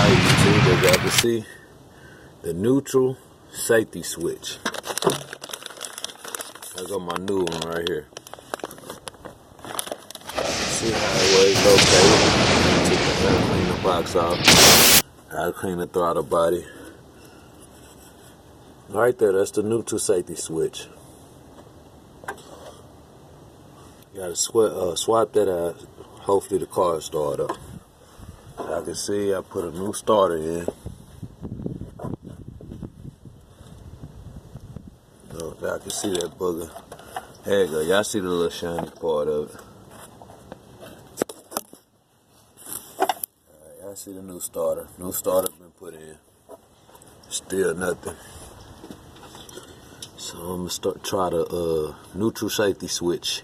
Alright, YouTube, as y'all can see, the neutral safety switch. I got my new one right here. See how it was located. Gotta clean the box off. Gotta clean the throttle body. Right there, that's the neutral safety switch. You gotta swap that out. Hopefully the car will start up. As I can see, I put a new starter in. So y'all can see that booger. There you go. Y'all see the little shiny part of it. Alright, y'all see the new starter. New starter been put in. Still nothing. So I'm gonna try the neutral safety switch.